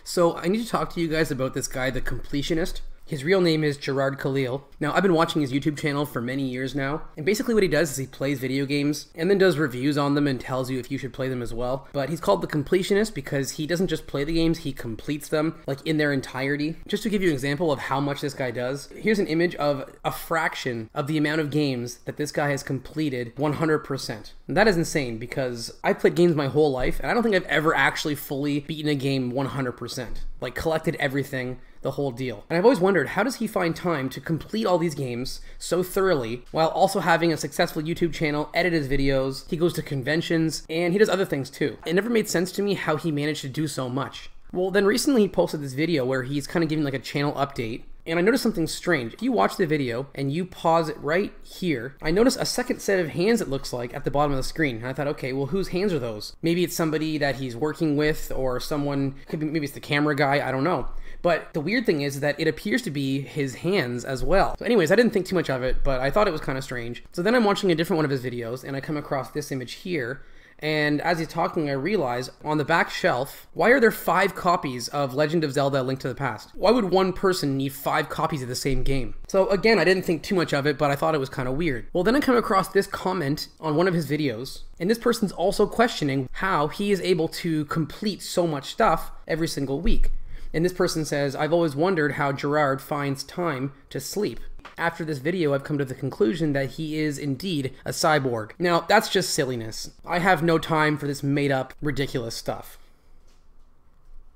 So I need to talk to you guys about this guy, the Completionist. His real name is Jirard Khalil. Now, I've been watching his YouTube channel for many years now, and basically what he does is he plays video games and then does reviews on them and tells you if you should play them as well. But he's called the Completionist because he doesn't just play the games, he completes them, like in their entirety. Just to give you an example of how much this guy does, here's an image of a fraction of the amount of games that this guy has completed 100%. And that is insane because I've played games my whole life, and I don't think I've ever actually fully beaten a game 100%. Like, collected everything, the whole deal. And I've always wondered, how does he find time to complete all these games so thoroughly while also having a successful YouTube channel, edit his videos, he goes to conventions, and he does other things too. It never made sense to me how he managed to do so much. Well, then recently he posted this video where he's kind of giving like a channel update, and I noticed something strange. If you watch the video and you pause it right here, I noticed a second set of hands, it looks like, at the bottom of the screen. And I thought, okay, well, whose hands are those? Maybe it's somebody that he's working with, or someone, could be, maybe it's the camera guy, I don't know. But the weird thing is that it appears to be his hands as well. So anyways, I didn't think too much of it, but I thought it was kind of strange. So then I'm watching a different one of his videos, and I come across this image here. And as he's talking, I realize on the back shelf, why are there 5 copies of Legend of Zelda: A Link to the Past? Why would one person need 5 copies of the same game? So again, I didn't think too much of it, but I thought it was kind of weird. Well, then I come across this comment on one of his videos, and this person's also questioning how he is able to complete so much stuff every single week. And this person says, I've always wondered how Jirard finds time to sleep. After this video, I've come to the conclusion that he is indeed a cyborg. Now, that's just silliness. I have no time for this made-up, ridiculous stuff.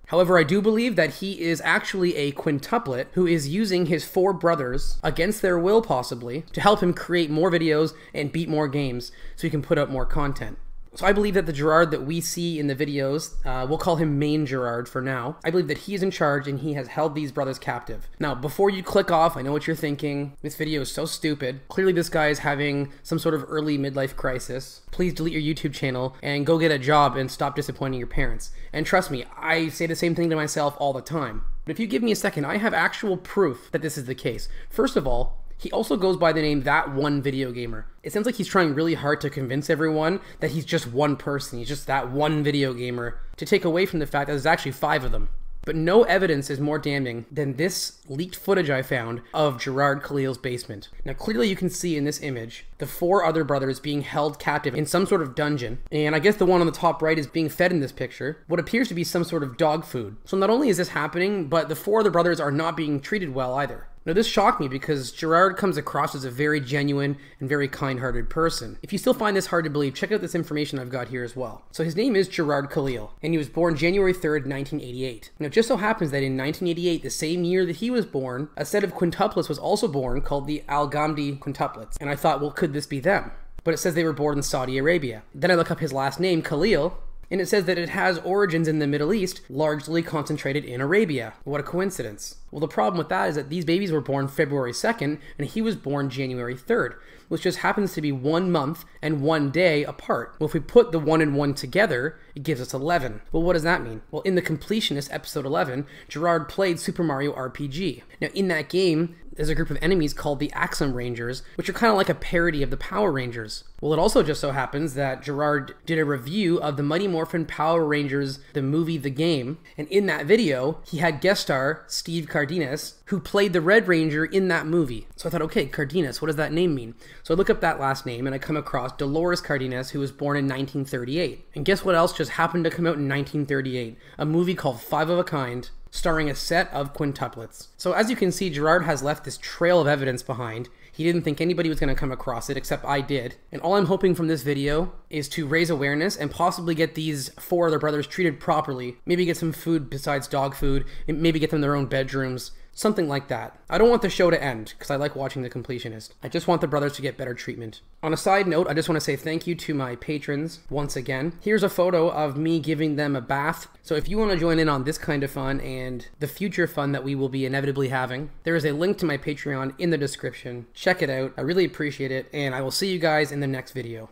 However, I do believe that he is actually a quintuplet who is using his 4 brothers, against their will possibly, to help him create more videos and beat more games so he can put out more content. So I believe that the Jirard that we see in the videos, we'll call him Main Jirard for now. I believe that he is in charge and he has held these brothers captive. Now, before you click off, I know what you're thinking. This video is so stupid. Clearly this guy is having some sort of early midlife crisis. Please delete your YouTube channel and go get a job and stop disappointing your parents. And trust me, I say the same thing to myself all the time. But if you give me a second, I have actual proof that this is the case. First of all, he also goes by the name That One Video Gamer. It sounds like he's trying really hard to convince everyone that he's just one person, he's just that one video gamer, to take away from the fact that there's actually 5 of them. But no evidence is more damning than this leaked footage I found of Jirard Khalil's basement. Now clearly you can see in this image the 4 other brothers being held captive in some sort of dungeon, and I guess the one on the top right is being fed in this picture what appears to be some sort of dog food. So not only is this happening, but the 4 other brothers are not being treated well either. Now this shocked me because Jirard comes across as a very genuine and very kind-hearted person. If you still find this hard to believe, check out this information I've got here as well. So his name is Jirard Khalil, and he was born January 3rd, 1988. Now it just so happens that in 1988, the same year that he was born, a set of quintuplets was also born called the Al-Ghamdi quintuplets. And I thought, well, could this be them? But it says they were born in Saudi Arabia. Then I look up his last name, Khalil, and it says that it has origins in the Middle East, largely concentrated in Arabia. What a coincidence. Well, the problem with that is that these babies were born February 2nd, and he was born January 3rd, which just happens to be 1 month and 1 day apart. Well, if we put the 1 and 1 together, it gives us 11. Well, what does that mean? Well, in The Completionist, episode 11, Jirard played Super Mario RPG. Now, in that game, there's a group of enemies called the Axum Rangers, which are kind of like a parody of the Power Rangers. Well, it also just so happens that Jirard did a review of the Mighty Morphin Power Rangers, the movie, the game, and in that video, he had guest star Steve Cardenas, who played the Red Ranger in that movie. So I thought, okay, Cardenas, what does that name mean? So I look up that last name and I come across Dolores Cardenas, who was born in 1938. And guess what else just happened to come out in 1938? A movie called 5 of a Kind, starring a set of quintuplets. So as you can see, Jirard has left this trail of evidence behind. He didn't think anybody was going to come across it, except I did. And all I'm hoping from this video is to raise awareness and possibly get these 4 other brothers treated properly. Maybe get some food besides dog food, and maybe get them their own bedrooms. Something like that. I don't want the show to end, because I like watching The Completionist. I just want the brothers to get better treatment. On a side note, I just want to say thank you to my patrons once again. Here's a photo of me giving them a bath. So if you want to join in on this kind of fun and the future fun that we will be inevitably having, there is a link to my Patreon in the description. Check it out. I really appreciate it, and I will see you guys in the next video.